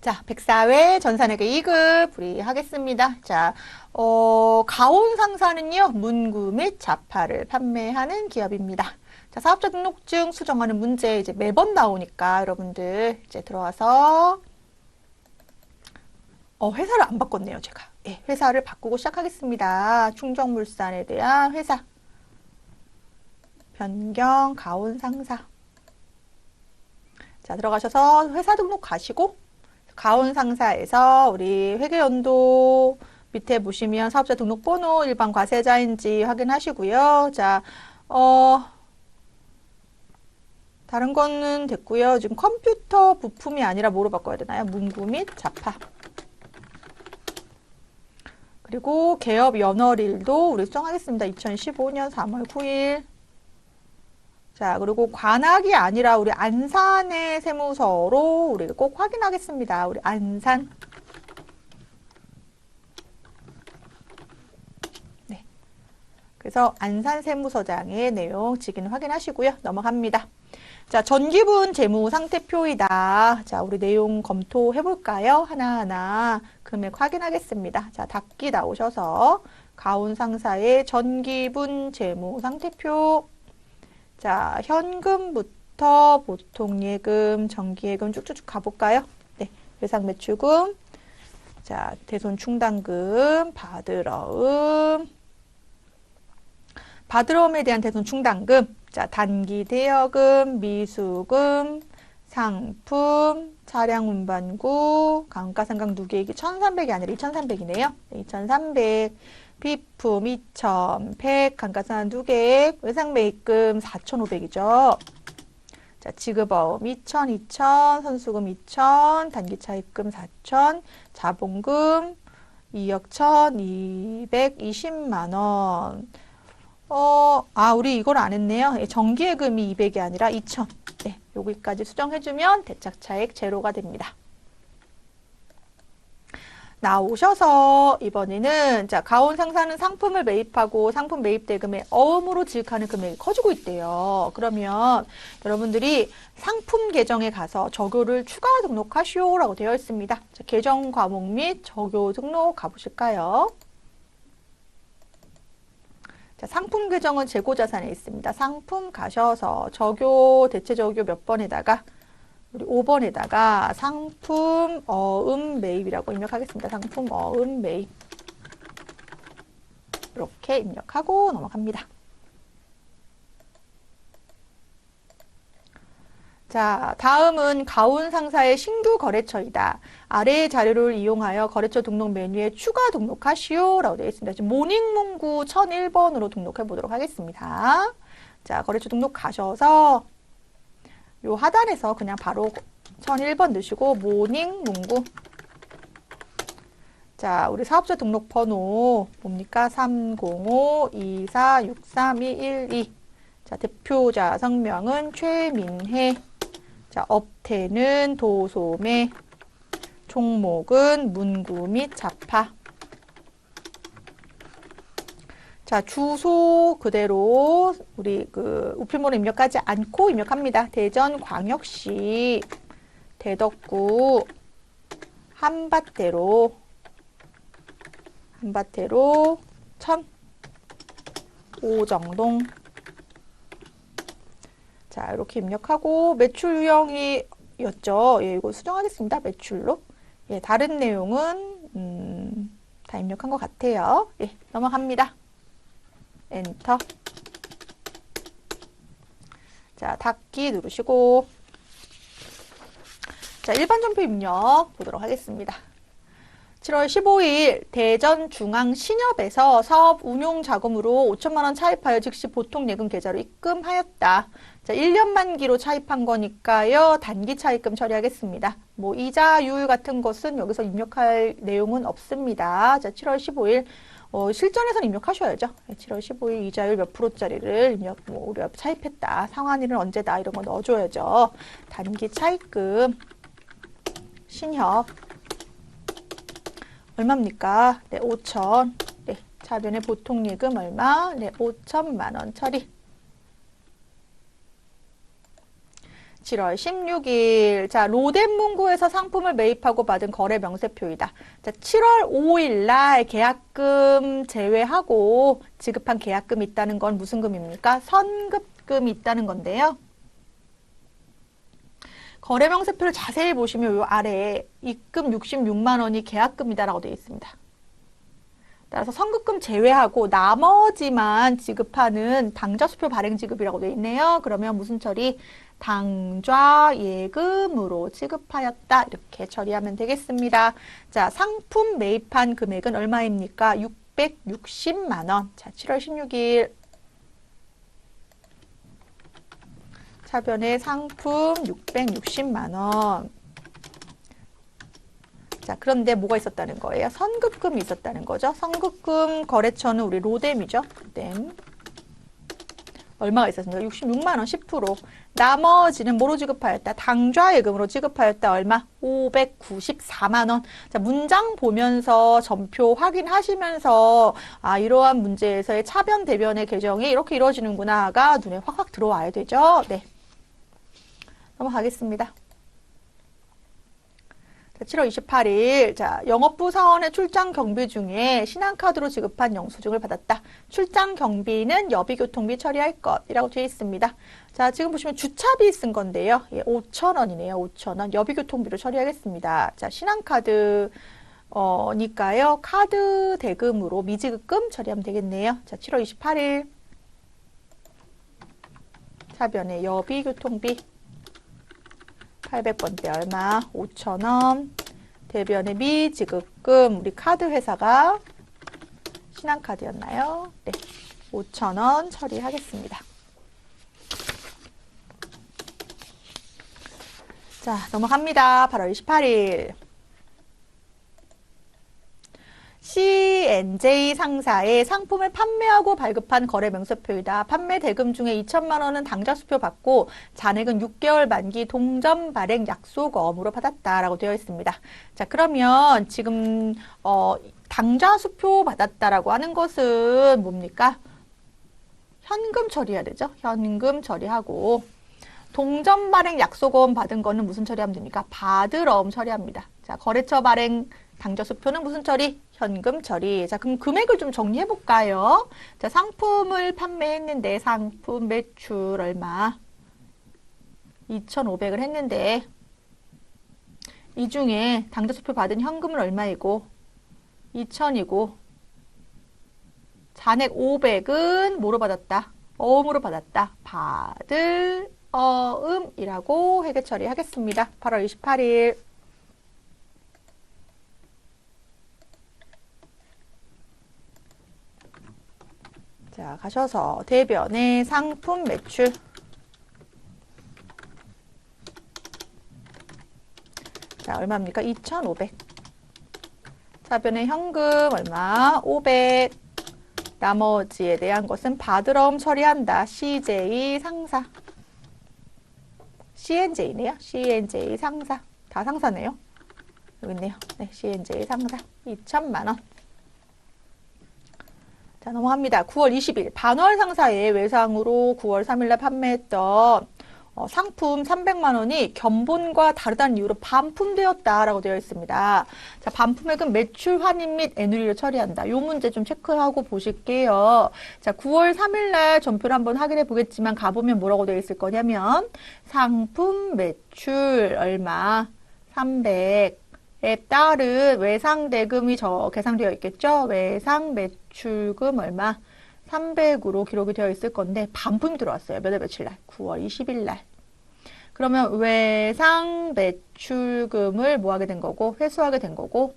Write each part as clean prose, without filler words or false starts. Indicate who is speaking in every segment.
Speaker 1: 자, 104회 전산회계 2급 우리 하겠습니다. 자, 가온상사는요, 문구 및 자파를 판매하는 기업입니다. 자, 사업자 등록증 수정하는 문제 이제 매번 나오니까 여러분들 이제 들어와서 회사를 안 바꿨네요, 제가. 예, 회사를 바꾸고 시작하겠습니다. 충정물산에 대한 회사 변경 가온상사. 자, 들어가셔서 회사 등록 가시고 가온상사에서 우리 회계연도 밑에 보시면 사업자 등록번호 일반 과세자인지 확인하시고요. 자, 다른 거는 됐고요. 지금 컴퓨터 부품이 아니라 뭐로 바꿔야 되나요? 문구 및 자파. 그리고 개업 연월일도 우리 수정하겠습니다. 2015년 3월 9일. 자, 그리고 관악이 아니라 우리 안산의 세무서로 우리 꼭 확인하겠습니다. 우리 안산. 네. 그래서 안산 세무서장의 내용 직인 확인하시고요. 넘어갑니다. 자, 전기분 재무 상태표이다. 자, 우리 내용 검토해 볼까요? 하나하나 금액 확인하겠습니다. 자, 닫기 나오셔서 가온상사의 전기분 재무 상태표. 자, 현금부터 보통예금, 정기예금 쭉쭉쭉 가볼까요? 네, 외상매출금, 자, 대손충당금, 바드러움에 대한 대손충당금, 자, 단기대여금, 미수금, 상품, 차량 운반구, 감가상각 누계액이 1,300이 아니라 2,300이네요. 2,300. 비품 2,100, 감가상각 누계액, 외상매입금 4,500이죠. 자, 지급어음 2,000, 선수금 2,000, 단기차입금 4,000, 자본금 2억 1,220만 원. 우리 이걸 안 했네요. 정기예금이 200이 아니라 2,000. 네, 여기까지 수정해주면 대착차액 제로가 됩니다. 나오셔서 이번에는 자, 가온상사는 상품을 매입하고 상품 매입 대금의 어음으로 지급하는 금액이 커지고 있대요. 그러면 여러분들이 상품 계정에 가서 적요를 추가 등록하시오라고 되어 있습니다. 자, 계정 과목 및 적요 등록 가보실까요? 자, 상품 계정은 재고자산에 있습니다. 상품 가셔서 적요, 대체 적요 몇 번에다가 우리 5번에다가 상품 어음 매입이라고 입력하겠습니다. 상품 어음 매입. 이렇게 입력하고 넘어갑니다. 자, 다음은 가온상사의 신규 거래처이다. 아래의 자료를 이용하여 거래처 등록 메뉴에 추가 등록하시오 라고 되어 있습니다. 지금 모닝문구 1001번으로 등록해 보도록 하겠습니다. 자, 거래처 등록 가셔서 요 하단에서 그냥 바로 1001번 넣으시고 모닝문구. 자, 우리 사업자 등록 번호 뭡니까? 305-2463-212. 자, 대표자 성명은 최민혜. 자, 업태는 도소매. 종목은 문구 및 자파. 자, 주소 그대로 우리 우편번호 입력하지 않고 입력합니다. 대전광역시 대덕구 한밭대로 1000 오정동. 자, 이렇게 입력하고 매출 유형이었죠. 예, 이거 수정하겠습니다. 매출로. 예, 다른 내용은 다 입력한 것 같아요. 예, 넘어갑니다. 엔터. 자, 닫기 누르시고. 자, 일반 전표 입력 보도록 하겠습니다. 7월 15일 대전중앙신협에서 사업 운용 자금으로 5천만 원 차입하여 즉시 보통 예금 계좌로 입금하였다. 자, 1년 만기로 차입한 거니까요. 단기 차입금 처리하겠습니다. 뭐 이자율 같은 것은 여기서 입력할 내용은 없습니다. 자, 7월 15일 실전에서는 입력하셔야죠. 7월 15일 이자율 몇 프로짜리를 입력, 우리가 차입했다. 상환일은 언제다. 이런 거 넣어줘야죠. 단기 차입금 신협 얼마입니까? 네, 5천. 네, 자변의 보통 예금 얼마? 네, 5천만 원 처리. 7월 16일. 자, 로덴문구에서 상품을 매입하고 받은 거래 명세표이다. 자, 7월 5일 날 계약금 제외하고 지급한 계약금이 있다는 건 무슨 금입니까? 선급금이 있다는 건데요. 거래 명세표를 자세히 보시면 요 아래에 입금 66만 원이 계약금이다라고 되어 있습니다. 따라서 선급금 제외하고 나머지만 지급하는 당좌수표 발행 지급이라고 되어 있네요. 그러면 무슨 처리? 당좌 예금으로 지급하였다. 이렇게 처리하면 되겠습니다. 자, 상품 매입한 금액은 얼마입니까? 660만 원. 자, 7월 16일. 차변의 상품 660만 원. 자, 그런데 뭐가 있었다는 거예요? 선급금이 있었다는 거죠. 선급금 거래처는 우리 로뎀이죠. 로뎀. 얼마가 있었습니까? 66만 원 10%. 나머지는 뭐로 지급하였다? 당좌예금으로 지급하였다. 얼마? 594만 원. 자, 문장 보면서 전표 확인하시면서 아, 이러한 문제에서의 차변 대변의 개정이 이렇게 이루어지는구나가 눈에 확확 들어와야 되죠. 네. 넘어가겠습니다. 7월 28일, 자, 영업부 사원의 출장 경비 중에 신한카드로 지급한 영수증을 받았다. 출장 경비는 여비교통비 처리할 것이라고 되어 있습니다. 자, 지금 보시면 주차비 쓴 건데요. 예, 5,000원이네요. 5,000원. 여비교통비로 처리하겠습니다. 자, 신한카드, 니까요. 카드 대금으로 미지급금 처리하면 되겠네요. 자, 7월 28일. 차변의 여비교통비. 800번대 얼마? 5,000원. 대변의 미지급금. 우리 카드 회사가 신한카드였나요? 네. 5,000원 처리하겠습니다. 자, 넘어갑니다. 8월 28일. C&J 상사의 상품을 판매하고 발급한 거래 명세표이다. 판매 대금 중에 2천만 원은 당좌수표 받고 잔액은 6개월 만기 동전 발행 약속어음으로 받았다라고 되어 있습니다. 자, 그러면 지금 당좌수표 받았다라고 하는 것은 뭡니까? 현금 처리해야 되죠. 현금 처리하고 동전 발행 약속어음 받은 거는 무슨 처리하면 됩니까? 받을어음 처리합니다. 자, 거래처 발행 당좌수표는 무슨 처리? 현금 처리. 자, 그럼 금액을 좀 정리해 볼까요? 자, 상품을 판매했는데 상품 매출 얼마? 2,500을 했는데 이 중에 당좌수표 받은 현금은 얼마이고 2,000이고 잔액 500은 뭐로 받았다? 어음으로 받았다. 받을 어음이라고 회계 처리하겠습니다. 8월 28일. 자, 가셔서 대변의 상품 매출. 자, 얼마입니까? 2,500. 차변의 현금 얼마? 500. 나머지에 대한 것은 받을어음 처리한다. CJ 상사. C&J네요. C&J 상사. 다 상사네요. 여기 있네요. 네, C&J 상사. 2천만 원. 자, 넘어갑니다. 9월 20일 반월 상사의 외상으로 9월 3일날 판매했던 상품 300만 원이 견본과 다르다는 이유로 반품되었다라고 되어 있습니다. 자, 반품액은 매출 환입 및 애누리로 처리한다. 이 문제 좀 체크하고 보실게요. 자, 9월 3일날 전표를 한번 확인해 보겠지만 가보면 뭐라고 되어 있을 거냐면 상품 매출 얼마? 300. 에 따른 외상 대금이 계상되어 있겠죠. 외상 매출금 얼마? 300으로 기록이 되어 있을 건데 반품이 들어왔어요. 몇 월 며칠 날? 9월 20일 날. 그러면 외상 매출금을 뭐 하게 된 거고 회수하게 된 거고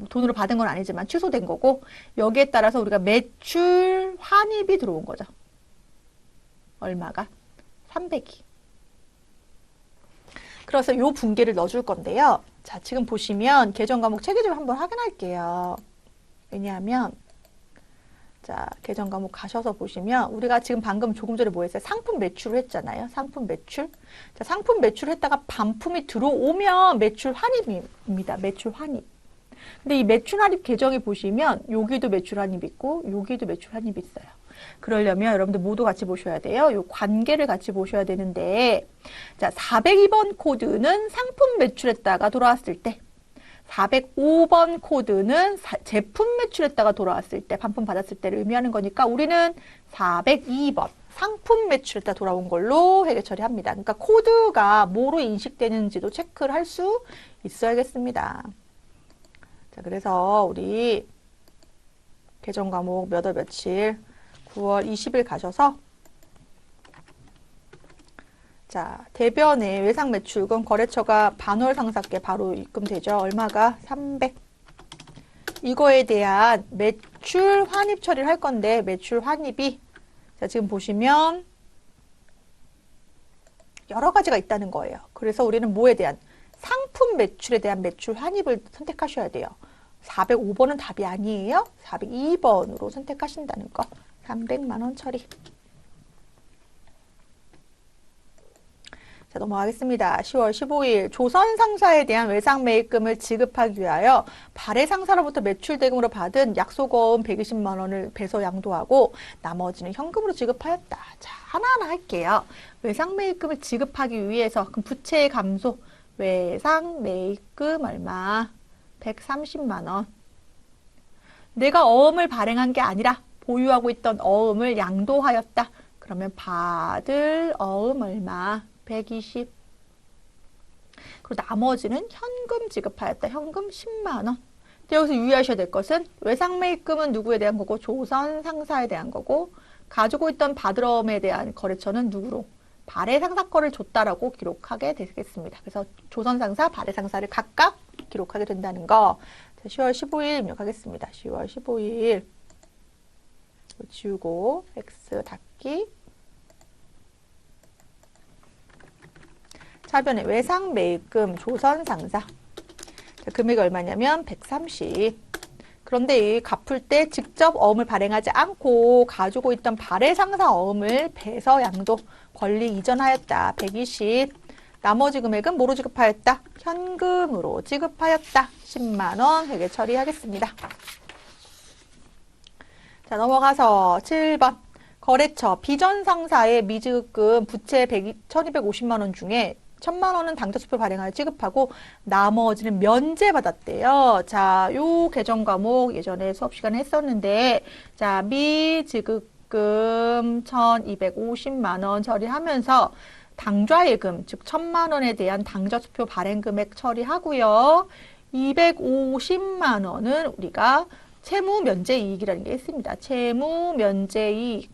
Speaker 1: 돈으로 받은 건 아니지만 취소된 거고 여기에 따라서 우리가 매출 환입이 들어온 거죠. 얼마가? 300이. 그래서 요 분계를 넣어줄 건데요. 자, 지금 보시면 계정 과목 체계 좀 한번 확인할게요. 왜냐하면 자, 계정 과목 가셔서 보시면 우리가 지금 방금 조금 전에 뭐 했어요? 상품 매출을 했잖아요. 상품 매출. 자, 상품 매출을 했다가 반품이 들어오면 매출 환입입니다. 매출 환입. 근데 이 매출 환입 계정에 보시면 여기도 매출 환입 있고 여기도 매출 환입이 있어요. 그러려면 여러분들 모두 같이 보셔야 돼요. 요 관계를 같이 보셔야 되는데, 자, 402번 코드는 상품 매출했다가 돌아왔을 때, 405번 코드는 제품 매출했다가 돌아왔을 때, 반품 받았을 때를 의미하는 거니까 우리는 402번 상품 매출했다 돌아온 걸로 회계 처리합니다. 그러니까 코드가 뭐로 인식되는지도 체크를 할 수 있어야겠습니다. 자, 그래서 우리 계정 과목 몇 월 며칠 9월 20일 가셔서 자, 대변의 외상 매출금 거래처가 반월 상사께 바로 입금되죠. 얼마가? 300. 이거에 대한 매출 환입 처리를 할 건데 매출 환입이 자, 지금 보시면 여러 가지가 있다는 거예요. 그래서 우리는 뭐에 대한 상품 매출에 대한 매출 환입을 선택하셔야 돼요. 405번은 답이 아니에요. 402번으로 선택하신다는 거. 300만 원 처리. 자, 넘어가겠습니다. 10월 15일 조선 상사에 대한 외상 매입금을 지급하기 위하여 발해 상사로부터 매출 대금으로 받은 약속어음 120만 원을 배서 양도하고 나머지는 현금으로 지급하였다. 자, 하나하나 할게요. 외상 매입금을 지급하기 위해서 그럼 부채의 감소 외상 매입금 얼마? 130만 원. 내가 어음을 발행한 게 아니라 보유하고 있던 어음을 양도하였다. 그러면 받을 어음 얼마? 120. 그리고 나머지는 현금 지급하였다. 현금 10만 원. 근데 여기서 유의하셔야 될 것은 외상 매입금은 누구에 대한 거고 조선 상사에 대한 거고 가지고 있던 받을 어음에 대한 거래처는 누구로? 발해 상사 거를 줬다라고 기록하게 되겠습니다. 그래서 조선 상사, 발해 상사를 각각 기록하게 된다는 거. 자, 10월 15일 입력하겠습니다. 10월 15일 지우고 X 닫기. 차변의 외상 매입금 조선 상사. 자, 금액이 얼마냐면 130. 그런데 이 갚을 때 직접 어음을 발행하지 않고 가지고 있던 발해 상사 어음을 배서 양도 권리 이전하였다. 120. 나머지 금액은 뭐로 지급하였다? 현금으로 지급하였다. 10만 원 회계 처리하겠습니다. 자, 넘어가서 7번. 거래처 비전 상사의 미지급금 부채 1250만 원 중에 1000만 원은 당좌수표 발행하여 지급하고 나머지는 면제받았대요. 자, 요 계정 과목 예전에 수업 시간에 했었는데 자, 미지급금 1250만 원 처리하면서 당좌예금 즉 1000만 원에 대한 당좌수표 발행 금액 처리하고요. 250만 원은 우리가 채무 면제 이익이라는 게 있습니다. 채무 면제 이익.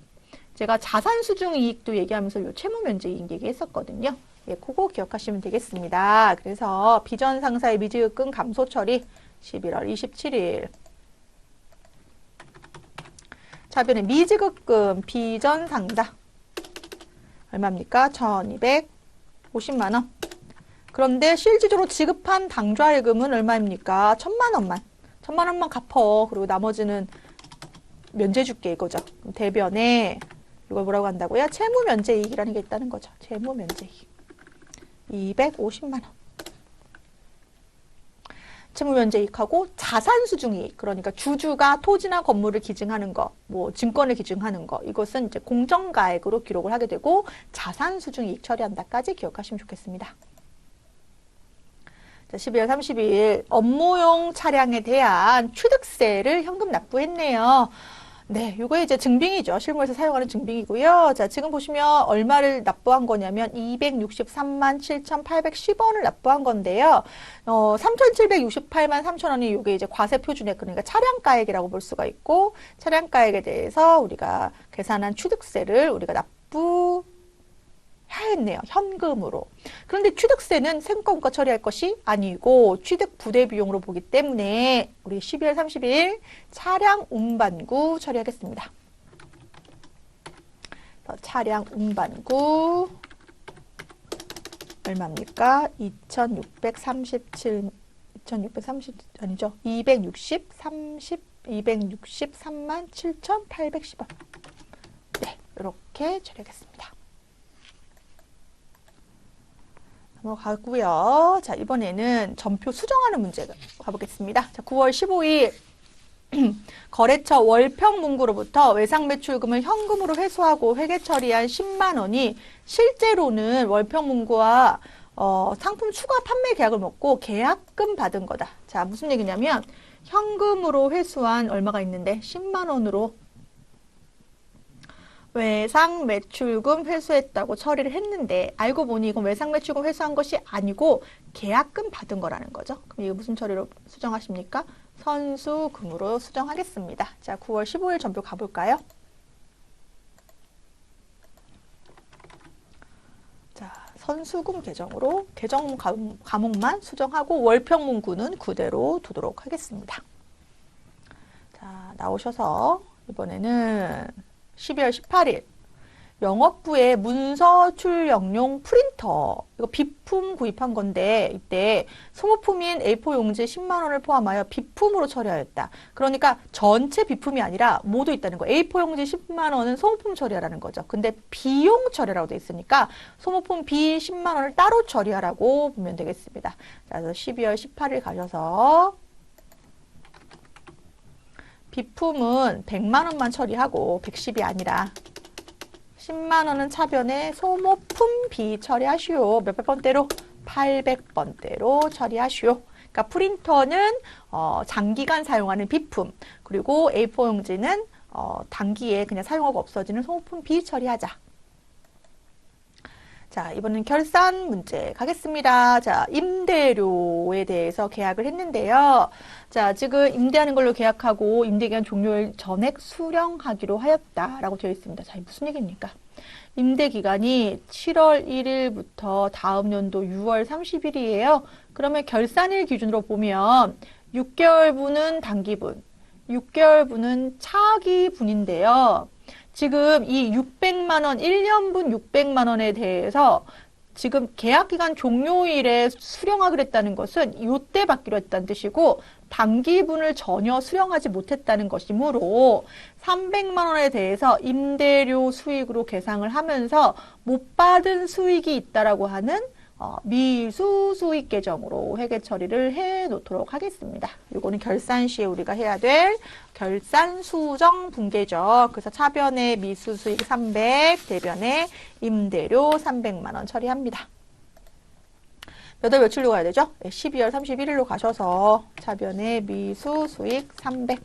Speaker 1: 제가 자산 수중 이익도 얘기하면서 요 채무 면제 이익 얘기했었거든요. 예, 그거 기억하시면 되겠습니다. 그래서 비전 상사의 미지급금 감소 처리 11월 27일. 차변의 미지급금 비전 상사 얼마입니까? 1250만 원. 그런데 실질적으로 지급한 당좌예금은 얼마입니까? 1000만 원만. 1000만 원만 갚어. 그리고 나머지는 면제 줄게 이거죠. 대변에 이걸 뭐라고 한다고요? 채무 면제 이익이라는 게 있다는 거죠. 채무 면제 이익. 250만 원. 채무 면제 이익하고 자산 수중 이익. 그러니까 주주가 토지나 건물을 기증하는 거, 뭐 증권을 기증하는 거. 이것은 이제 공정가액으로 기록을 하게 되고 자산 수중 이익 처리한다까지 기억하시면 좋겠습니다. 자, 12월 30일 업무용 차량에 대한 취득세를 현금 납부했네요. 네, 이거 이제 증빙이죠. 실무에서 사용하는 증빙이고요. 자, 지금 보시면 얼마를 납부한 거냐면 263만 7,810원을 납부한 건데요. 3,768만 3천원이 이게 이제 과세 표준액, 그러니까 차량가액이라고 볼 수가 있고, 차량가액에 대해서 우리가 계산한 취득세를 우리가 납부 했네요. 현금으로. 그런데 취득세는 세금과 처리할 것이 아니고 취득 부대 비용으로 보기 때문에 우리 12월 30일 차량 운반구 처리하겠습니다. 차량 운반구 얼마입니까? 2,630 아니죠. 263만 7,810원. 네, 이렇게 처리하겠습니다. 넘어가고요. 자, 이번에는 전표 수정하는 문제 가보겠습니다. 자, 9월 15일 거래처 월평문구로부터 외상매출금을 현금으로 회수하고 회계 처리한 10만 원이 실제로는 월평문구와 상품 추가 판매 계약을 맺고 계약금 받은 거다. 자, 무슨 얘기냐면 현금으로 회수한 얼마가 있는데 10만 원으로 외상매출금 회수했다고 처리를 했는데 알고 보니 이건 외상매출금 회수한 것이 아니고 계약금 받은 거라는 거죠. 그럼 이거 무슨 처리로 수정하십니까? 선수금으로 수정하겠습니다. 자, 9월 15일 전표 가볼까요? 자, 선수금 계정으로 계정 과목만 수정하고 월평문구는 그대로 두도록 하겠습니다. 자, 나오셔서 이번에는 12월 18일 영업부에 문서 출력용 프린터 이거 비품 구입한 건데 이때 소모품인 A4 용지 10만 원을 포함하여 비품으로 처리하였다. 그러니까 전체 비품이 아니라 모두 있다는 거. A4 용지 10만 원은 소모품 처리하라는 거죠. 근데 비용 처리라고 돼 있으니까 소모품 B 10만 원을 따로 처리하라고 보면 되겠습니다. 자, 그래서 12월 18일 가셔서 비품은 100만 원만 처리하고 110이 아니라 10만 원은 차변에 소모품 B 처리하시오. 몇백 번대로? 800번대로 처리하시오. 그러니까 프린터는 장기간 사용하는 비품, 그리고 A4 용지는 단기에 그냥 사용하고 없어지는 소모품 B 처리하자. 자, 이번엔 결산 문제 가겠습니다. 자, 임대료에 대해서 계약을 했는데요. 자, 지금 임대하는 걸로 계약하고 임대기간 종료일 전액 수령하기로 하였다라고 되어 있습니다. 자, 무슨 얘기입니까? 임대기간이 7월 1일부터 다음 연도 6월 30일이에요. 그러면 결산일 기준으로 보면 6개월분은 단기분, 6개월분은 차기분인데요. 지금 이 600만 원, 1년분 600만 원에 대해서 지금 계약기간 종료일에 수령하기로 했다는 것은 이때 받기로 했다는 뜻이고 단기분을 전혀 수령하지 못했다는 것이므로 300만 원에 대해서 임대료 수익으로 계상을 하면서 못 받은 수익이 있다라고 하는 미수 수익 계정으로 회계 처리를 해 놓도록 하겠습니다. 이거는 결산 시에 우리가 해야 될 결산 수정 분계죠. 그래서 차변에 미수 수익 300, 대변에 임대료 300만 원 처리합니다. 몇 월 며칠로 가야 되죠? 12월 31일로 가셔서 차변에 미수 수익 300,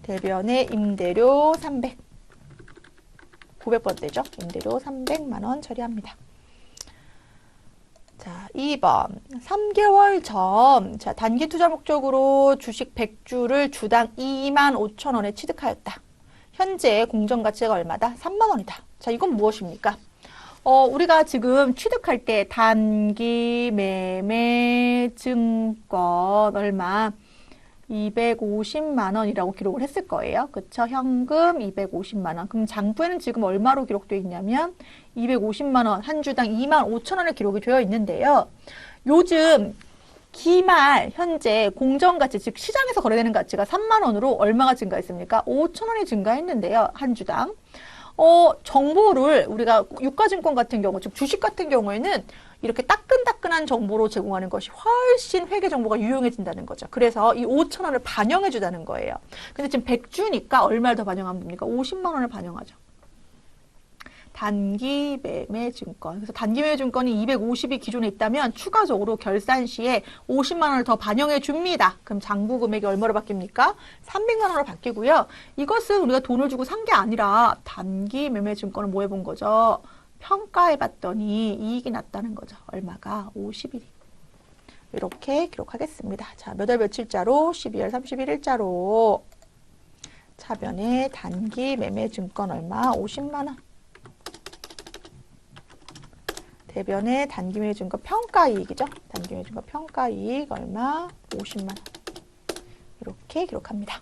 Speaker 1: 대변에 임대료 300, 900번대죠. 임대료 300만 원 처리합니다. 자, 2번 3개월 전 자, 단기 투자 목적으로 주식 100주를 주당 25,000원에 취득하였다. 현재 공정가치가 얼마다? 3만 원이다. 자, 이건 무엇입니까? 우리가 지금 취득할 때 단기 매매 증권 얼마? 250만 원이라고 기록을 했을 거예요. 그쵸? 현금 250만 원. 그럼 장부에는 지금 얼마로 기록되어 있냐면 250만 원, 한 주당 25,000원에 기록이 되어 있는데요. 요즘 기말 현재 공정가치, 즉 시장에서 거래되는 가치가 3만 원으로 얼마가 증가했습니까? 5,000원이 증가했는데요. 한 주당. 정보를 우리가 유가증권 같은 경우, 즉 주식 같은 경우에는 이렇게 따끈따끈한 정보로 제공하는 것이 훨씬 회계 정보가 유용해진다는 거죠. 그래서 이 5,000원을 반영해 주자는 거예요. 근데 지금 100주니까 얼마를 더 반영하면 됩니까? 50만 원을 반영하죠. 단기 매매 증권. 그래서 단기 매매 증권이 250이 기존에 있다면 추가적으로 결산 시에 50만 원을 더 반영해 줍니다. 그럼 장부 금액이 얼마로 바뀝니까? 300만 원으로 바뀌고요. 이것은 우리가 돈을 주고 산 게 아니라 단기 매매 증권을 뭐 해본 거죠? 평가해 봤더니 이익이 났다는 거죠. 얼마가? 50일이. 이렇게 기록하겠습니다. 자, 몇 월 며칠자로? 12월 31일자로 차변에 단기 매매 증권 얼마? 50만 원. 대변에 단기 매매 증권 평가이익이죠. 단기 매매 증권 평가이익 얼마? 50만 원. 이렇게 기록합니다.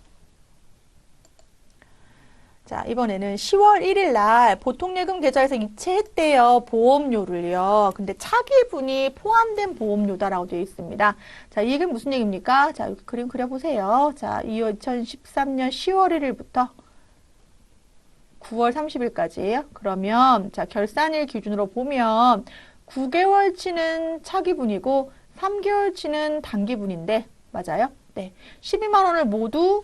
Speaker 1: 자, 이번에는 10월 1일 날 보통예금 계좌에서 이체했대요. 보험료를요. 근데 차기분이 포함된 보험료다라고 되어 있습니다. 자, 이 얘기는 무슨 얘기입니까? 자, 여기 그림 그려보세요. 자, 2013년 10월 1일부터 9월 30일까지예요. 그러면 자, 결산일 기준으로 보면 9개월치는 차기분이고 3개월치는 단기분인데 맞아요? 네, 12만 원을 모두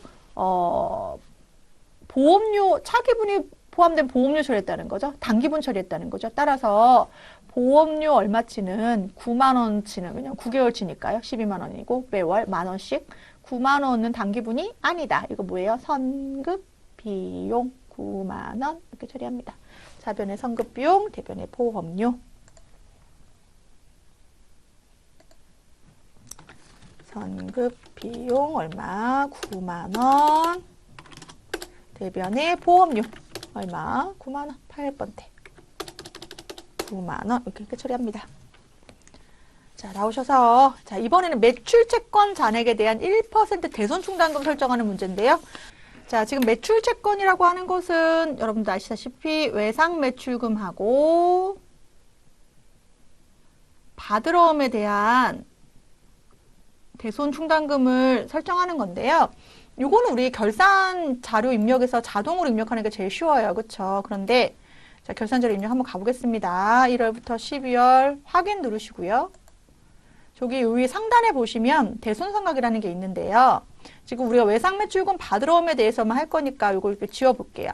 Speaker 1: 보험료, 차기분이 포함된 보험료 처리했다는 거죠. 단기분 처리했다는 거죠. 따라서 보험료 얼마치는 9만 원치는 그냥 9개월치니까요. 12만 원이고 매월 만 원씩 9만 원은 단기분이 아니다. 이거 뭐예요? 선급 비용 9만 원 이렇게 처리합니다. 자변의 선급 비용, 대변의 보험료. 선급 비용 얼마? 9만 원. 대변의 보험료 얼마? 9만 원. 8번대. 9만 원 이렇게 처리합니다. 자, 나오셔서 자, 이번에는 매출채권 잔액에 대한 1% 대손충당금 설정하는 문제인데요. 자, 지금 매출채권이라고 하는 것은 여러분들 아시다시피 외상매출금하고 받으러움에 대한 대손충당금을 설정하는 건데요. 요거는 우리 결산 자료 입력에서 자동으로 입력하는 게 제일 쉬워요. 그렇죠? 그런데 자, 결산 자료 입력 한번 가보겠습니다. 1월부터 12월 확인 누르시고요. 저기 위 상단에 보시면 대손상각이라는 게 있는데요. 지금 우리가 외상매출금 받으러움에 대해서만 할 거니까 이걸 이렇게 지워볼게요.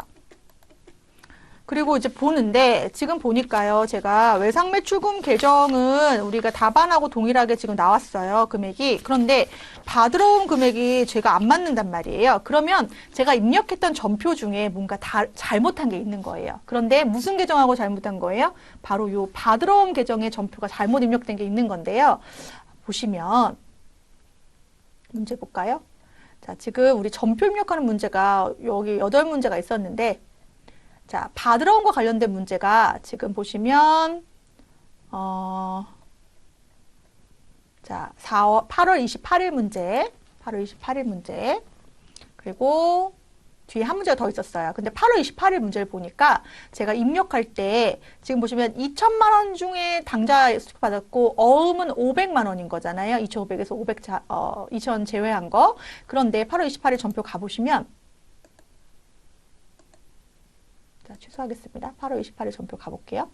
Speaker 1: 그리고 이제 보는데 지금 보니까요. 제가 외상매출금 계정은 우리가 답안하고 동일하게 지금 나왔어요. 금액이. 그런데 받으러온 금액이 제가 안 맞는단 말이에요. 그러면 제가 입력했던 전표 중에 뭔가 잘못한 게 있는 거예요. 그런데 무슨 계정하고 잘못한 거예요? 바로 요 받으러온 계정의 전표가 잘못 입력된 게 있는 건데요. 보시면 문제 볼까요? 자, 지금 우리 전표 입력하는 문제가 여기 8문제가 있었는데 자, 받으러 온 거 관련된 문제가 지금 보시면 자, 8월 28일 문제, 8월 28일 문제 그리고 뒤에 한 문제가 더 있었어요. 근데 8월 28일 문제를 보니까 제가 입력할 때 지금 보시면 2천만 원 중에 당좌 수익받았고 어음은 500만 원인 거잖아요. 2,500에서 500 2천 제외한 거. 그런데 8월 28일 전표 가보시면 자, 취소하겠습니다. 8월 28일 전표 가볼게요.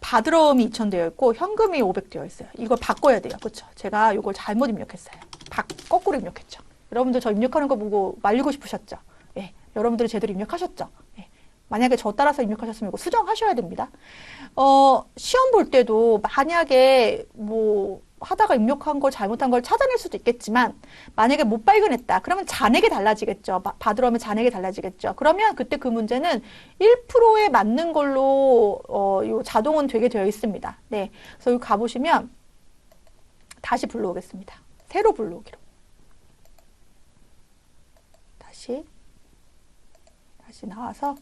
Speaker 1: 받으러움이 2,000 되어 있고 현금이 500 되어 있어요. 이걸 바꿔야 돼요. 그렇죠? 제가 이걸 잘못 입력했어요. 거꾸로 입력했죠. 여러분들 저 입력하는 거 보고 말리고 싶으셨죠? 예, 여러분들이 제대로 입력하셨죠? 예, 만약에 저 따라서 입력하셨으면 이거 수정하셔야 됩니다. 시험 볼 때도 만약에 뭐 하다가 입력한 걸 잘못한 걸 찾아낼 수도 있겠지만 만약에 못 발견했다. 그러면 잔액이 달라지겠죠. 받으러 오면 잔액이 달라지겠죠. 그러면 그때 그 문제는 1%에 맞는 걸로 요 자동은 되게 되어 있습니다. 네. 그래서 여기 가보시면 다시 불러오겠습니다. 새로 불러오기로. 다시 나와서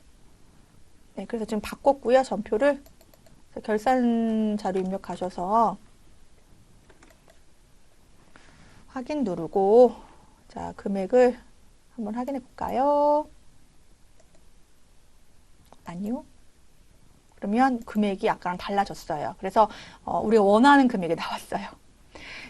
Speaker 1: 네, 그래서 지금 바꿨고요. 전표를. 그래서 결산 자료 입력하셔서 확인 누르고 자, 금액을 한번 확인해 볼까요? 아니요. 그러면 금액이 약간 달라졌어요. 그래서 우리가 원하는 금액이 나왔어요.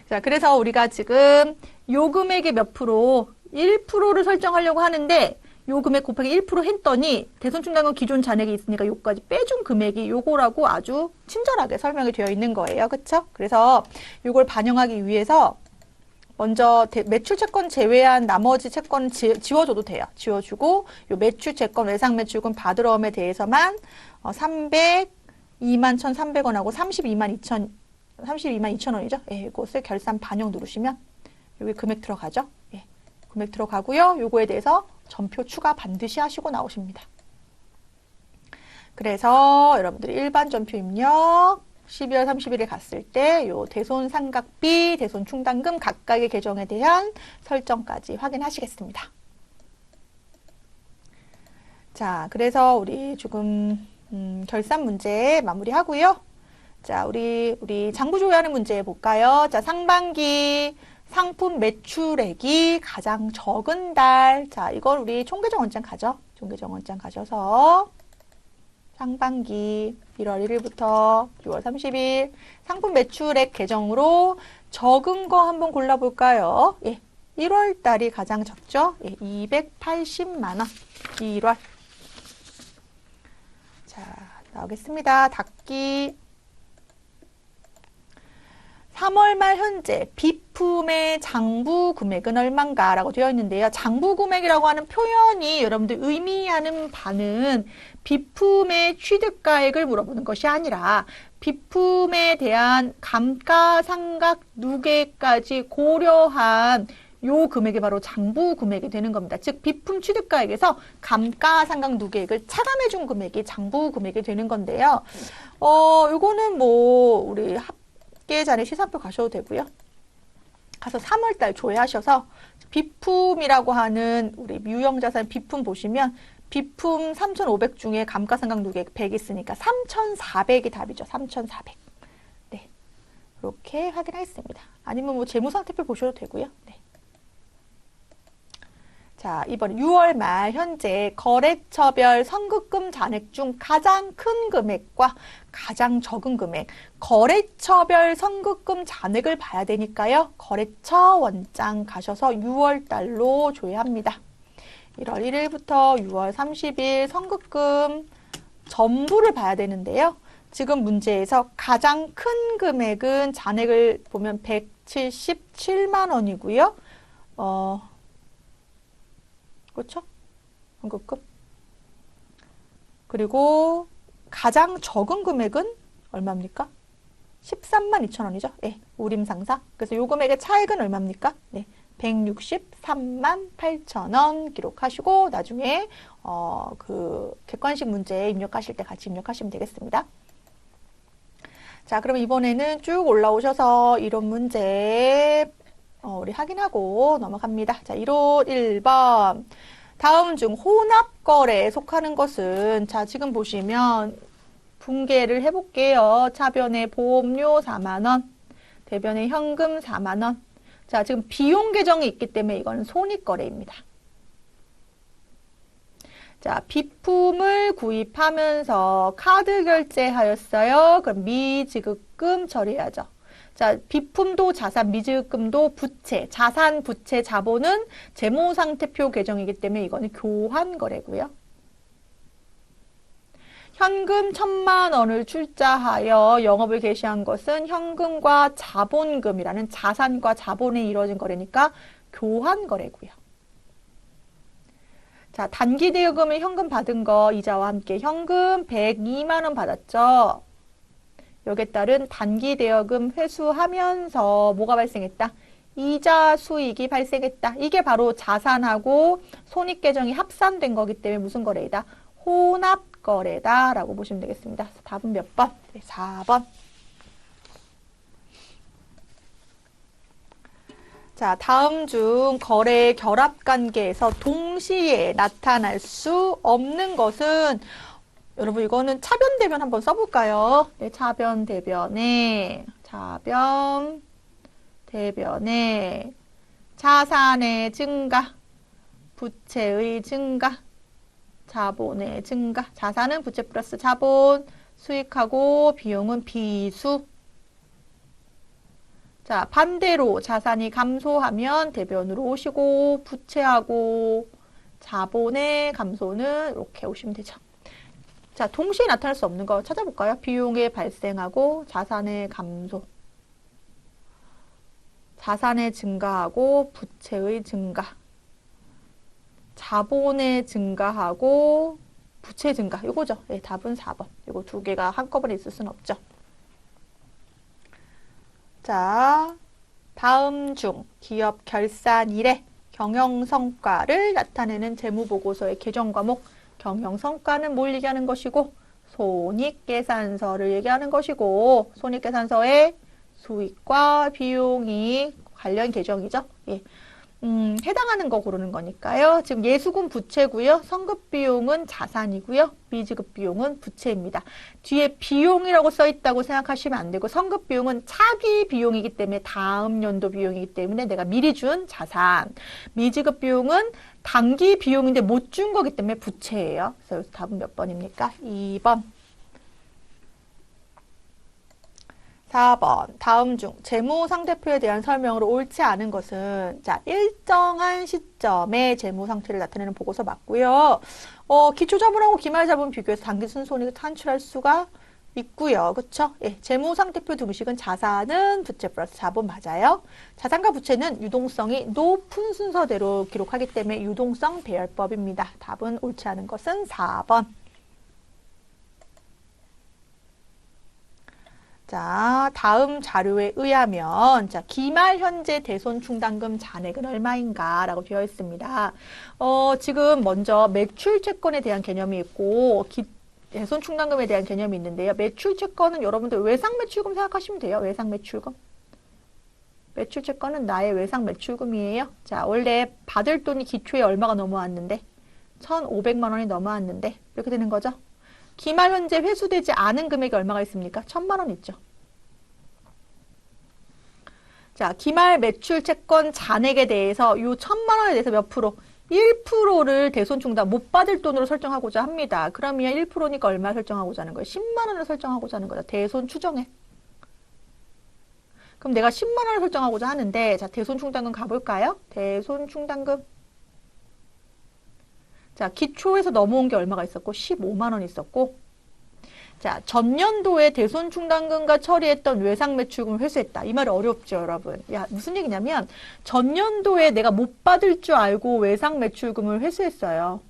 Speaker 1: 자, 그래서 우리가 지금 요 금액의 몇 프로? 1%를 설정하려고 하는데 요 금액 곱하기 1% 했더니 대손충당금 기존 잔액이 있으니까 요까지 빼준 금액이 요거라고 아주 친절하게 설명이 되어 있는 거예요. 그쵸? 그래서 요걸 반영하기 위해서 먼저 매출채권 제외한 나머지 채권은 지워줘도 돼요. 지워주고 요 매출채권 외상매출금 받으러움에 대해서만 302만 1,300원하고 32만 2천 원이죠. 예, 이것을 결산 반영 누르시면 여기 금액 들어가죠. 예, 금액 들어가고요. 요거에 대해서 전표 추가 반드시 하시고 나오십니다. 그래서 여러분들이 일반 전표 입력 12월 30일에 갔을 때 요 대손상각비, 대손충당금 각각의 계정에 대한 설정까지 확인하시겠습니다. 자, 그래서 우리 지금 결산 문제 마무리하고요. 자, 우리 장부 조회하는 문제 볼까요? 자, 상반기 상품 매출액이 가장 적은 달. 자, 이걸 우리 총계정 원장 가죠. 총계정 원장 가셔서 상반기 1월 1일부터 6월 30일 상품 매출액 계정으로 적은 거 한번 골라볼까요? 예, 1월 달이 가장 적죠? 예, 280만 원. 1월. 자, 나오겠습니다. 닫기. 3월 말 현재 비품의 장부 금액은 얼만가 라고 되어 있는데요. 장부 금액이라고 하는 표현이 여러분들 의미하는 바는 비품의 취득가액을 물어보는 것이 아니라 비품에 대한 감가상각 누계까지 고려한 요 금액이 바로 장부 금액이 되는 겁니다. 즉 비품 취득가액에서 감가상각 누계액을 차감해 준 금액이 장부 금액이 되는 건데요. 요거는 뭐 우리 합계 전에 시사표 가셔도 되고요. 가서 3월달 조회하셔서 비품이라고 하는 우리 유형자산 비품 보시면 비품 3,500 중에 감가상각 누계액 100 있으니까 3,400이 답이죠. 3,400. 네, 이렇게 확인하겠습니다. 아니면 뭐 재무상태표 보셔도 되고요. 네. 자, 이번 6월 말 현재 거래처별 선급금 잔액 중 가장 큰 금액과 가장 적은 금액, 거래처별 선급금 잔액을 봐야 되니까요. 거래처 원장 가셔서 6월 달로 조회합니다. 1월 1일부터 6월 30일 선급금 전부를 봐야 되는데요. 지금 문제에서 가장 큰 금액은 잔액을 보면 177만 원이고요. 그렇죠? 선급금. 그리고 가장 적은 금액은 얼마입니까? 13만 2천 원이죠. 네, 우림상사. 그래서 요 금액의 차액은 얼마입니까? 네, 163만 8천 원 기록하시고 나중에 그 객관식 문제 입력하실 때 같이 입력하시면 되겠습니다. 자, 그럼 이번에는 쭉 올라오셔서 이론 문제 우리 확인하고 넘어갑니다. 자, 이론 1번. 다음 중 혼합거래에 속하는 것은, 자, 지금 보시면 분개를 해볼게요. 차변에 보험료 4만원, 대변에 현금 4만원. 자, 지금 비용 계정이 있기 때문에 이건 손익거래입니다. 자, 비품을 구입하면서 카드 결제하였어요. 그럼 미지급금 처리해야죠. 자, 비품도 자산, 미지급금도 부채, 자산, 부채, 자본은 재무상태표 계정이기 때문에 이거는 교환거래고요. 현금 1,000만 원을 출자하여 영업을 개시한 것은 현금과 자본금이라는 자산과 자본이 이루어진 거래니까 교환거래고요. 자, 단기 대여금을 현금 받은 거 이자와 함께 현금 102만 원 받았죠. 여기에 따른 단기 대여금 회수하면서 뭐가 발생했다? 이자 수익이 발생했다. 이게 바로 자산하고 손익계정이 합산된 거기 때문에 무슨 거래이다? 혼합거래다 라고 보시면 되겠습니다. 답은 몇 번? 네, 4번. 자, 다음 중 거래 결합관계에서 동시에 나타날 수 없는 것은, 여러분 이거는 차변 대변 한번 써볼까요? 네, 차변 대변에 자산의 증가, 부채의 증가, 자본의 증가. 자산은 부채 플러스 자본, 수익하고 비용은 비수. 자, 반대로 자산이 감소하면 대변으로 오시고 부채하고 자본의 감소는 이렇게 오시면 되죠. 자, 동시에 나타날 수 없는 거 찾아볼까요? 비용의 발생하고 자산의 감소. 자산의 증가하고 부채의 증가. 자본의 증가하고 부채 증가. 이거죠. 네, 답은 4번. 이거 두 개가 한꺼번에 있을 수는 없죠. 자, 다음 중 기업 결산일에 경영성과를 나타내는 재무보고서의 개정 과목. 경영성과는 뭘 얘기하는 것이고 손익계산서를 얘기하는 것이고 손익계산서에 수익과 비용이 관련 계정이죠. 예. 해당하는 거 고르는 거니까요. 지금 예수금 부채고요. 선급비용은 자산이고요. 미지급비용은 부채입니다. 뒤에 비용이라고 써 있다고 생각하시면 안 되고 선급비용은 차기 비용이기 때문에 다음 연도 비용이기 때문에 내가 미리 준 자산. 미지급비용은 단기 비용인데 못 준 거기 때문에 부채예요. 그래서 여기서 답은 몇 번입니까? 2번. 4번. 다음 중 재무상태표에 대한 설명으로 옳지 않은 것은, 자, 일정한 시점에 재무상태를 나타내는 보고서 맞고요. 기초자본하고 기말자본 비교해서 당기순손익을 산출할 수가 있고요. 그쵸? 예, 재무상태표 등식은 자산은 부채 플러스 자본 맞아요. 자산과 부채는 유동성이 높은 순서대로 기록하기 때문에 유동성 배열법입니다. 답은 옳지 않은 것은 4번. 자, 다음 자료에 의하면, 자, 기말 현재 대손 충당금 잔액은 얼마인가? 라고 되어 있습니다. 지금 먼저 매출 채권에 대한 개념이 있고, 대손 충당금에 대한 개념이 있는데요. 매출 채권은 여러분들 외상 매출금 생각하시면 돼요. 외상 매출금. 매출 채권은 나의 외상 매출금이에요. 자, 원래 받을 돈이 기초에 얼마가 넘어왔는데, 1,500만 원이 넘어왔는데, 이렇게 되는 거죠. 기말 현재 회수되지 않은 금액이 얼마가 있습니까? 1,000만 원 있죠. 자, 기말 매출 채권 잔액에 대해서 요 1,000만 원에 대해서 몇 프로? 1%를 대손 충당 못 받을 돈으로 설정하고자 합니다. 그러면 1%니까 얼마 설정하고자 하는 거예요? 10만 원을 설정하고자 하는 거죠. 대손 추정액. 그럼 내가 10만 원을 설정하고자 하는데, 자, 대손 충당금 가볼까요? 대손 충당금. 자, 기초에서 넘어온 게 얼마가 있었고 15만 원 있었고, 자, 전년도에 대손 충당금과 처리했던 외상 매출금을 회수했다. 이 말이 어렵죠, 여러분. 야, 무슨 얘기냐면 전년도에 내가 못 받을 줄 알고 외상 매출금을 회수했어요.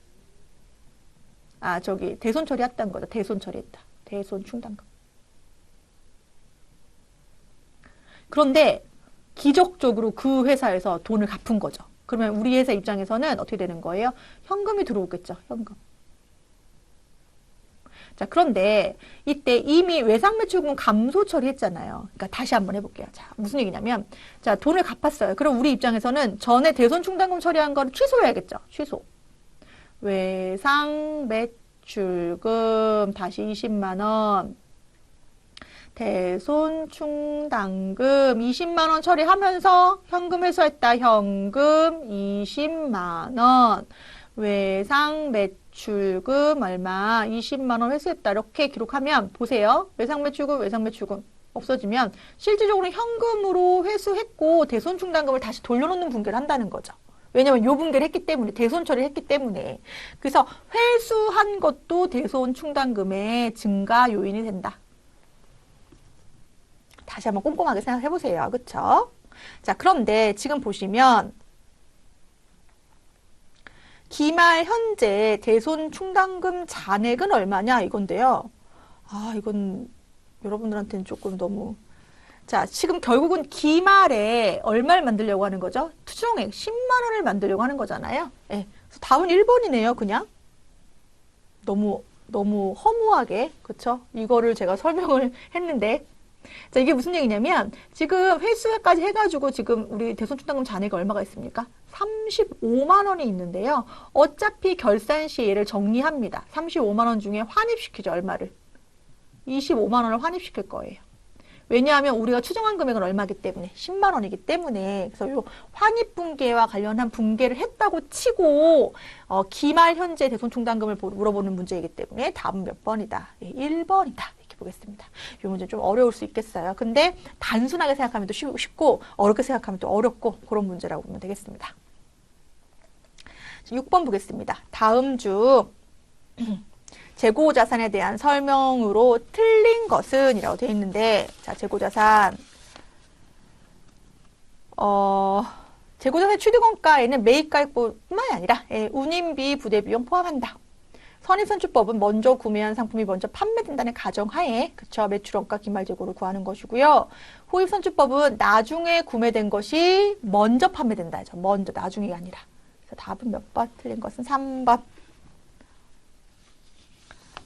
Speaker 1: 아, 저기 대손 처리했다는 거죠. 대손 처리했다. 대손 충당금. 그런데 기적적으로 그 회사에서 돈을 갚은 거죠. 그러면 우리 회사 입장에서는 어떻게 되는 거예요? 현금이 들어오겠죠. 현금. 자, 그런데 이때 이미 외상 매출금 감소 처리했잖아요. 그러니까 다시 한번 해볼게요. 자, 무슨 얘기냐면, 자, 돈을 갚았어요. 그럼 우리 입장에서는 전에 대손 충당금 처리한 거를 취소해야겠죠. 취소. 외상 매출금 다시 20만 원. 대손 충당금 20만 원 처리하면서 현금 회수했다. 현금 20만 원. 외상 매출금 얼마? 20만 원 회수했다. 이렇게 기록하면 보세요. 외상 매출금, 외상 매출금 없어지면 실질적으로 현금으로 회수했고 대손 충당금을 다시 돌려놓는 분계를 한다는 거죠. 왜냐면 요 분계를 했기 때문에, 대손 처리를 했기 때문에. 그래서 회수한 것도 대손 충당금의 증가 요인이 된다. 다시 한번 꼼꼼하게 생각해 보세요. 그쵸? 자, 그런데 지금 보시면 기말 현재 대손 충당금 잔액은 얼마냐 이건데요. 아, 이건 여러분들한테는 조금 너무. 자, 지금 결국은 기말에 얼마를 만들려고 하는 거죠? 투정액 10만 원을 만들려고 하는 거잖아요. 예. 그래서 답은 1번이네요, 그냥. 너무 허무하게. 그쵸? 이거를 제가 설명을 했는데. 자, 이게 무슨 얘기냐면 지금 회수까지 해가지고 지금 우리 대손 충당금 잔액이 얼마가 있습니까? 35만 원이 있는데요. 어차피 결산 시 얘를 정리합니다. 35만 원 중에 환입시키죠. 얼마를? 25만 원을 환입시킬 거예요. 왜냐하면 우리가 추정한 금액은 얼마이기 때문에 10만 원이기 때문에. 그래서 요 환입 분계와 관련한 분계를 했다고 치고 기말 현재 대손 충당금을 물어보는 문제이기 때문에 답은 몇 번이다? 예, 1번이다. 보겠습니다. 이 문제 좀 어려울 수 있겠어요. 근데 단순하게 생각하면 또 쉽고 어렵게 생각하면 또 어렵고 그런 문제라고 보면 되겠습니다. 6번 보겠습니다. 다음 중 재고자산에 대한 설명으로 틀린 것은 이라고 되어 있는데, 자, 재고자산 재고자산의 취득원가에는 매입가액뿐만이 아니라 운임비, 부대비용 포함한다. 선입선출법은 먼저 구매한 상품이 먼저 판매된다는 가정하에, 그쵸, 매출원가 기말재고를 구하는 것이고요. 후입선출법은 나중에 구매된 것이 먼저 판매된다. 먼저, 나중이 아니라. 그래서 답은 몇 번? 틀린 것은 3번.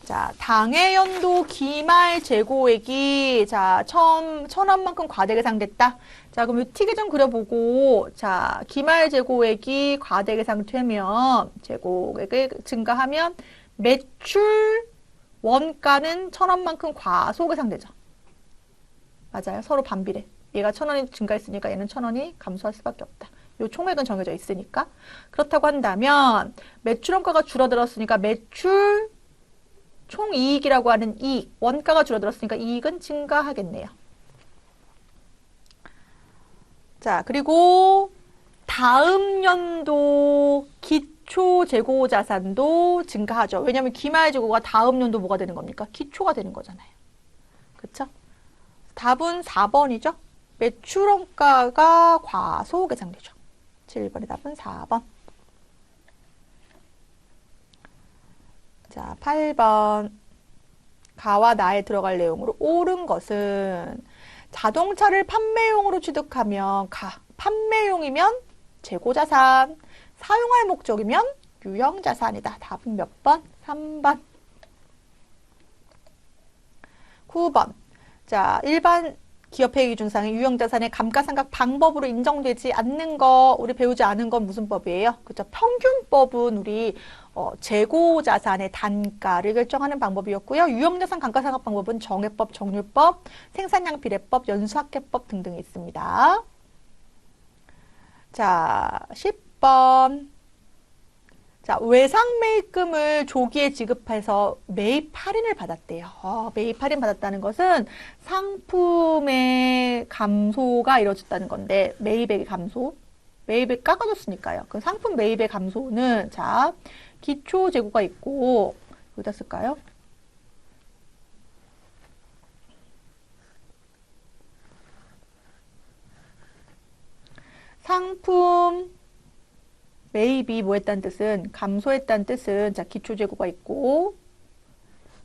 Speaker 1: 자, 당해연도 기말재고액이, 자, 1,000원만큼 과대 계상됐다. 자, 그럼 이 틱을 좀 그려보고, 자, 기말재고액이 과대 계상되면, 재고액을 증가하면, 매출 원가는 1,000원만큼 과소계상되죠. 맞아요. 서로 반비례. 얘가 1,000원이 증가했으니까 얘는 1,000원이 감소할 수밖에 없다. 요 총액은 정해져 있으니까. 그렇다고 한다면 매출 원가가 줄어들었으니까 매출 총이익이라고 하는 이익, 원가가 줄어들었으니까 이익은 증가하겠네요. 자, 그리고 다음 연도 기초 재고 자산도 증가하죠. 왜냐하면 기말 재고가 다음 연도 뭐가 되는 겁니까? 기초가 되는 거잖아요. 그쵸? 답은 4번이죠? 매출원가가 과소계상되죠. 7번의 답은 4번. 자, 8번. 가와 나에 들어갈 내용으로 옳은 것은 자동차를 판매용으로 취득하면 가, 판매용이면 재고자산, 사용할 목적이면 유형자산이다. 답은 몇 번? 3번. 9번. 자, 일반 기업회계기준상의 유형자산의 감가상각 방법으로 인정되지 않는 거, 우리 배우지 않은 건 무슨 법이에요? 그죠? 평균법은 우리 재고자산의 단가를 결정하는 방법이었고요. 유형자산 감가상각 방법은 정해법, 정률법, 생산량 비례법, 연수학계법 등등이 있습니다. 자, 10번. 자, 외상매입금을 조기에 지급해서 매입 할인을 받았대요. 매입 할인 받았다는 것은 상품의 감소가 이루어졌다는 건데, 매입액의 감소, 매입액 깎아줬으니까요. 그 상품 매입의 감소는, 자, 기초 재고가 있고, 어디다 쓸까요? 상품 매입이 뭐 했다는 뜻은 감소했다는 뜻은 자 기초 재고가 있고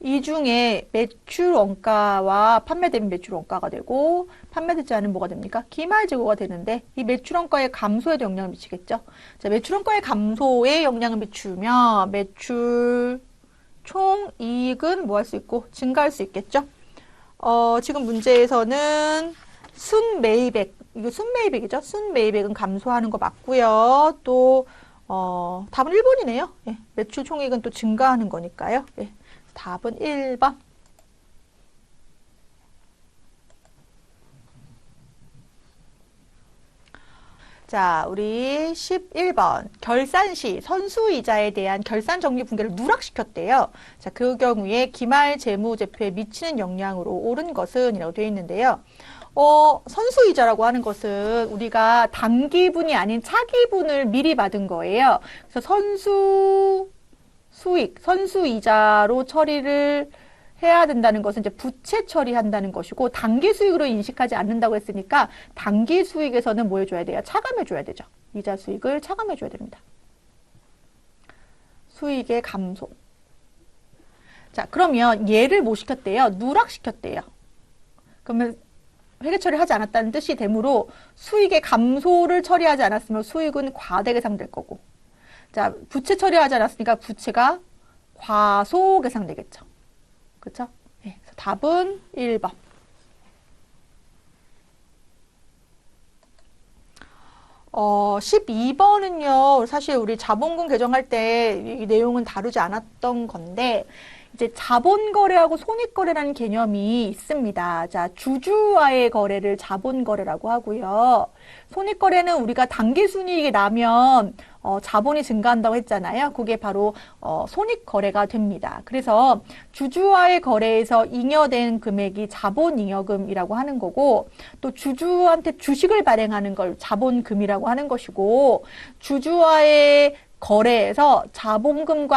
Speaker 1: 이 중에 매출 원가와 판매 대비 매출 원가가 되고 판매되지 않은 뭐가 됩니까? 기말 재고가 되는데 이 매출 원가의 감소에도 영향을 미치겠죠. 자 매출 원가의 감소에 영향을 미치면 매출 총 이익은 뭐 할 수 있고 증가할 수 있겠죠. 지금 문제에서는 순매입액, 이거 순매입액이죠. 순매입액은 감소하는 거 맞고요. 또 답은 1번이네요. 예, 매출 총액은 또 증가하는 거니까요. 예, 답은 1번. 자, 우리 11번. 결산 시 선수이자에 대한 결산 정리 붕괴를 누락시켰대요. 자, 그 경우에 기말 재무제표에 미치는 영향으로 옳은 것은 이라고 되어 있는데요. 선수이자라고 하는 것은 우리가 단기분이 아닌 차기분을 미리 받은 거예요. 그래서 선수 수익, 선수이자로 처리를 해야 된다는 것은 이제 부채 처리한다는 것이고 단기 수익으로 인식하지 않는다고 했으니까 단기 수익에서는 뭐 해줘야 돼요? 차감해줘야 되죠. 이자 수익을 차감해줘야 됩니다. 수익의 감소. 자, 그러면 얘를 뭐 시켰대요? 누락시켰대요. 그러면 회계 처리하지 않았다는 뜻이 되므로 수익의 감소를 처리하지 않았으면 수익은 과대계상될 거고 자 부채 처리하지 않았으니까 부채가 과소계상되겠죠. 그렇죠? 네, 그래서 답은 1번. 어, 12번은요, 사실 우리 자본금 개정할 때 이 내용은 다루지 않았던 건데, 이제 자본거래하고 손익거래라는 개념이 있습니다. 자, 주주와의 거래를 자본거래라고 하고요. 손익거래는 우리가 당기순이익이 나면 자본이 증가한다고 했잖아요. 그게 바로 손익거래가 됩니다. 그래서 주주와의 거래에서 잉여된 금액이 자본잉여금이라고 하는 거고 또 주주한테 주식을 발행하는 걸 자본금이라고 하는 것이고 주주와의 거래에서 자본금도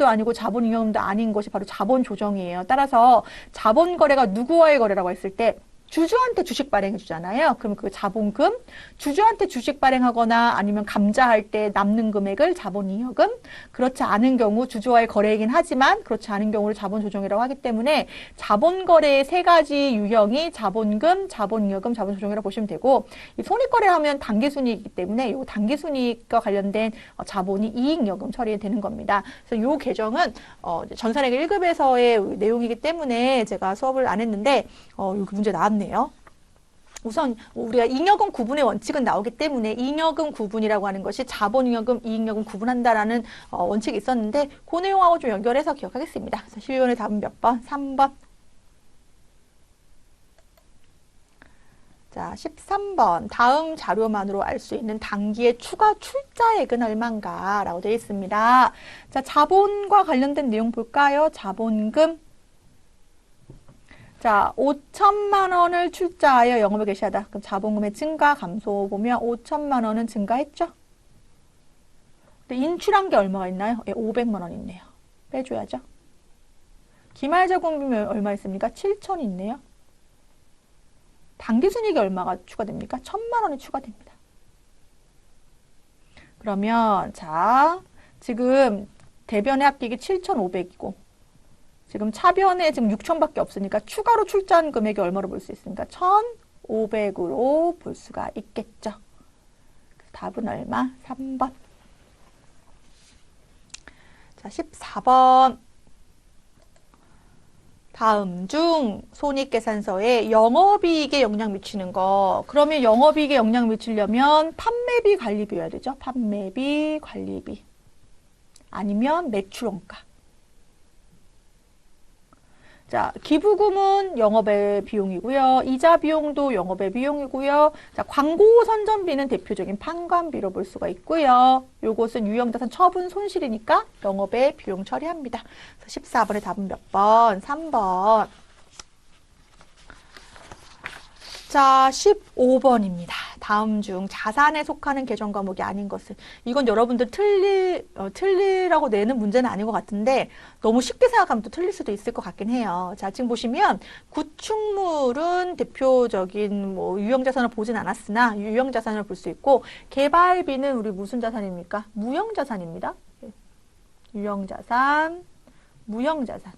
Speaker 1: 아니고 자본잉여금도 아닌 것이 바로 자본조정이에요. 따라서 자본거래가 누구와의 거래라고 했을 때 주주한테 주식 발행해 주잖아요. 그럼 그 자본금, 주주한테 주식 발행하거나 아니면 감자할 때 남는 금액을 자본잉여금, 그렇지 않은 경우 주주와의 거래이긴 하지만 그렇지 않은 경우를 자본조정이라고 하기 때문에 자본거래의 세 가지 유형이 자본금, 자본잉여금, 자본조정이라고 보시면 되고 이 손익거래하면 단기순이익이기 때문에 이 단기순이익과 관련된 자본이 이익여금 처리되는 겁니다. 그래서 이 개정은 전산회계 1급에서의 내용이기 때문에 제가 수업을 안 했는데 여기 문제 나왔네요. 우선 우리가 잉여금 구분의 원칙은 나오기 때문에 잉여금 구분이라고 하는 것이 자본잉여금, 이익여금 구분한다라는 원칙이 있었는데 그 내용하고 좀 연결해서 기억하겠습니다. 그래서 12번의 답은 몇 번? 3번. 자, 13번. 다음 자료만으로 알 수 있는 단기의 추가 출자액은 얼마인가? 라고 되어 있습니다. 자, 자본과 관련된 내용 볼까요? 자본금. 자, 5천만 원을 출자하여 영업을 개시하다. 그럼 자본금의 증가, 감소 보면 5천만 원은 증가했죠? 근데 인출한 게 얼마가 있나요? 예, 500만 원 있네요. 빼줘야죠. 기말자금이 얼마 있습니까? 7천이 있네요. 당기순이익이 얼마가 추가됩니까? 1,000만 원이 추가됩니다. 그러면 자, 지금 대변의 합계액이 7,500이고 지금 차변에 지금 6천밖에 없으니까 추가로 출자한 금액이 얼마로 볼 수 있습니까? 1,500으로 볼 수가 있겠죠. 답은 얼마? 3번. 자, 14번. 다음 중 손익계산서에 영업이익에 영향 미치는 거. 그러면 영업이익에 영향 미치려면 판매비 관리비여야 되죠. 판매비 관리비. 아니면 매출원가. 자, 기부금은 영업의 비용이고요. 이자 비용도 영업의 비용이고요. 자, 광고 선전비는 대표적인 판관비로 볼 수가 있고요. 요것은 유형자산 처분 손실이니까 영업의 비용 처리합니다. 그래서 14번의 답은 몇 번? 3번. 자, 15번입니다. 다음 중 자산에 속하는 계정 과목이 아닌 것은, 이건 여러분들 틀리라고 내는 문제는 아닌 것 같은데 너무 쉽게 생각하면 또 틀릴 수도 있을 것 같긴 해요. 자, 지금 보시면 구축물은 대표적인 뭐 유형자산을 보진 않았으나 유형자산을 볼 수 있고, 개발비는 우리 무슨 자산입니까? 무형자산입니다. 유형자산, 무형자산.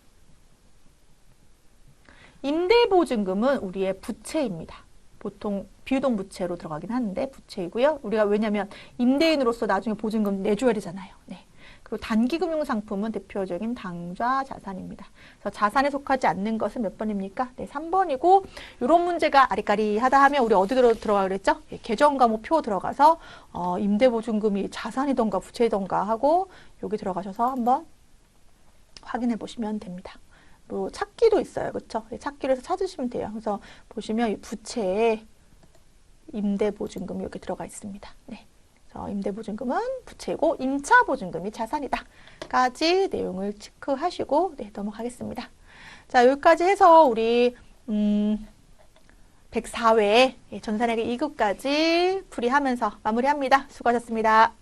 Speaker 1: 임대보증금은 우리의 부채입니다. 보통 비유동 부채로 들어가긴 하는데 부채이고요. 우리가 왜냐하면 임대인으로서 나중에 보증금 내줘야 되잖아요. 네. 그리고 단기금융상품은 대표적인 당좌 자산입니다. 그래서 자산에 속하지 않는 것은 몇 번입니까? 네, 3번이고, 이런 문제가 아리까리하다 하면 우리 어디로 들어가 그랬죠? 예, 계정과목표 들어가서 임대보증금이 자산이던가 부채이던가 하고 여기 들어가셔서 한번 확인해 보시면 됩니다. 또 찾기도 있어요. 그렇죠? 찾기를 해서 찾으시면 돼요. 그래서 보시면 이 부채에 임대보증금이 여기 들어가 있습니다. 네. 그래서 임대보증금은 부채고 임차보증금이 자산이다. 까지 내용을 체크하시고 네, 넘어가겠습니다. 자, 여기까지 해서 우리 104회 전산회계 2급까지 풀이하면서 마무리합니다. 수고하셨습니다.